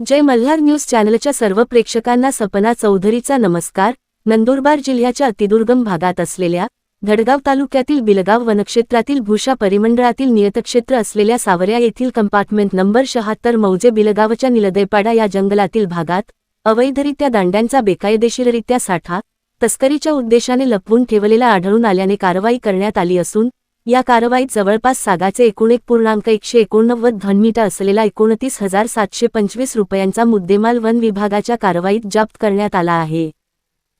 जय Malhar news चॅनलच्या सर्व प्रेक्षकांना सपना चौधरीचा नमस्कार। नंदुरबार जिल्ह्याच्या अतिदुर्गम भागात असलेल्या धडगाव तालुक्यातील बिलगाव वनक्षेत्रातील भूषा परिमंडळातील नियतक्षेत्र असलेल्या सावऱ्या येथील कंपार्टमेंट नंबर 76 मौजे बिलगावच्या निलदैपाडा या जंगलातील भागात अवैधरित्या दांड्यांचा बेकायदेशीररित्या साठा तस्करीच्या उद्देशाने लपवून ठेवलेला आढळून आल्याने कारवाई करण्यात आली असून या कारवाईत जवळपास सागाचे 1.189 घनमीटर असलेला 29,725 रुपयांचा मुद्देमाल वन विभागाच्या कारवाईत जप्त करण्यात आला आहे।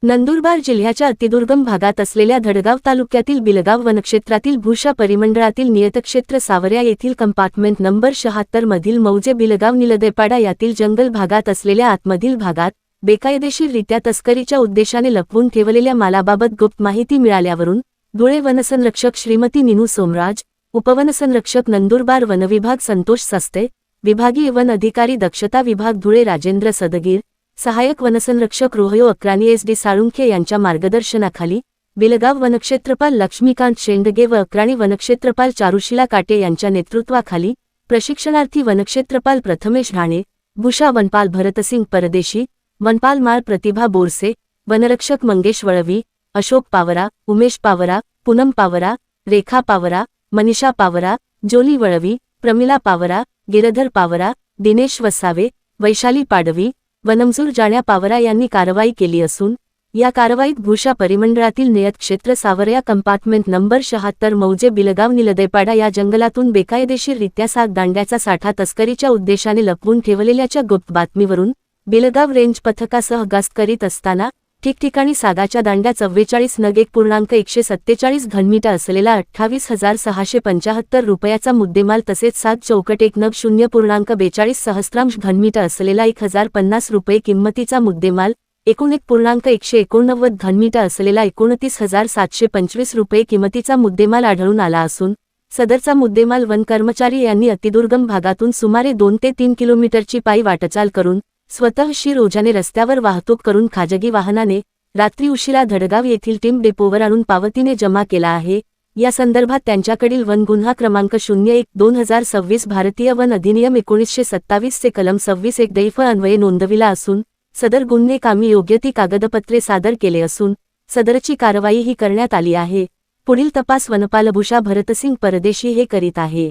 नंदुरबार जिल्ह्याच्या अतिदुर्गम भागात असलेल्या धडगाव तालुक्यातील बिलगाव वनक्षेत्रातील भूषा परिमंडळातील नियतक्षेत्र सावऱ्या येथील कंपार्टमेंट नंबर 76 मधील मौजे बिलगाव निलदैपाडा यातील जंगल भागात असलेल्या आतमधील भागात बेकायदेशीररित्या तस्करीच्या उद्देशाने लपवून ठेवलेल्या मालाबाबत गुप्त माहिती मिळाल्यावरून धुळे वनसंरक्षक श्रीमती नीनू सोमराज, उपवनसंरक्षक नंदुरबार वनविभाग संतोष सस्ते, विभागीय वन अधिकारी दक्षता विभाग धुळे राजेंद्र सदगीर, सहाय्यक वनसंरक्षक रोहयो अक्रानी SD साळुंखे यांच्या मार्गदर्शनाखाली बिलगाव वनक्षेत्रपाल लक्ष्मीकांत शेंडगे व अक्राणी वनक्षेत्रपाल चारुशिला काटे यांच्या नेतृत्वाखाली प्रशिक्षणार्थी वनक्षेत्रपाल प्रथमेश राणे, भूषा वनपाल भरतसिंग परदेशी, वनपाल माळ प्रतिभा बोरसे, वनरक्षक मंगेश वळवी, अशोक पावरा, उमेश पावरा, पूनम पावरा, रेखा पावरा, मनीषा पावरा, जोली वळवी, प्रमिला पावरा, गिरधर पावरा, दिनेश वसावे, वैशाली पाडवी, वनमजूर जाण्या पावरा यांनी कारवाई केली असून या कारवाईत भूषा परिमंडळातील नियतक्षेत्र सावऱ्या कंपार्टमेंट नंबर 76 मौजे बिलगाव निलदैपाडा या जंगलातून बेकायदेशीररित्या साग दांड्याचा साठा तस्करीच्या उद्देशाने लपवून ठेवलेल्याच्या गुप्त बातमीवरून बिलगाव रेंज पथकासह गस्त करीत असताना ठिकठिकाणी सागाच्या दांड्या 44 नग 1.147 घनमीटर असलेला 28,675 रुपयाचा मुद्देमाल तसेच 7 चौकट 1 नग 0.42 सहस्रांश घनमीटर असलेला 1,050 रुपये किंमतीचा मुद्देमाल, एकूण 1.189 घनमीटर असलेला 29,725 रुपये किंमतीचा मुद्देमाल आढळून आला असून सदरचा मुद्देमाल वन कर्मचारी यांनी अतिदुर्गम भागातून सुमारे 2 ते 3 किलोमीटरची पायी वाटचाल करून स्वतःशी रोजाने रस्त्यावर वाहतूक करून खाजगी वाहनाने रात्री उशिरा धडगाव येथील टीम डेपोवर आणून पावतीने जमा केला आहे। या संदर्भात त्यांच्याकडील वन गुन्हा क्रमांक 01/2026 भारतीय वन अधिनियम 1927 चे कलम 26(1) दैफ अन्वये नोंदविला असून सदर गुन्हे कामी योग्य ती कागदपत्रे सादर केले असून सदरची कारवाईही करण्यात आली आहे। पुढील तपास वनपाल भूषा भरतसिंग परदेशी हे करीत आहे।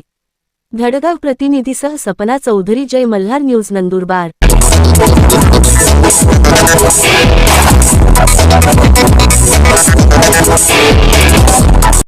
धडगाव प्रतिनिधीसह सपना चौधरी, जय मल्हार न्यूज नंदुरबार।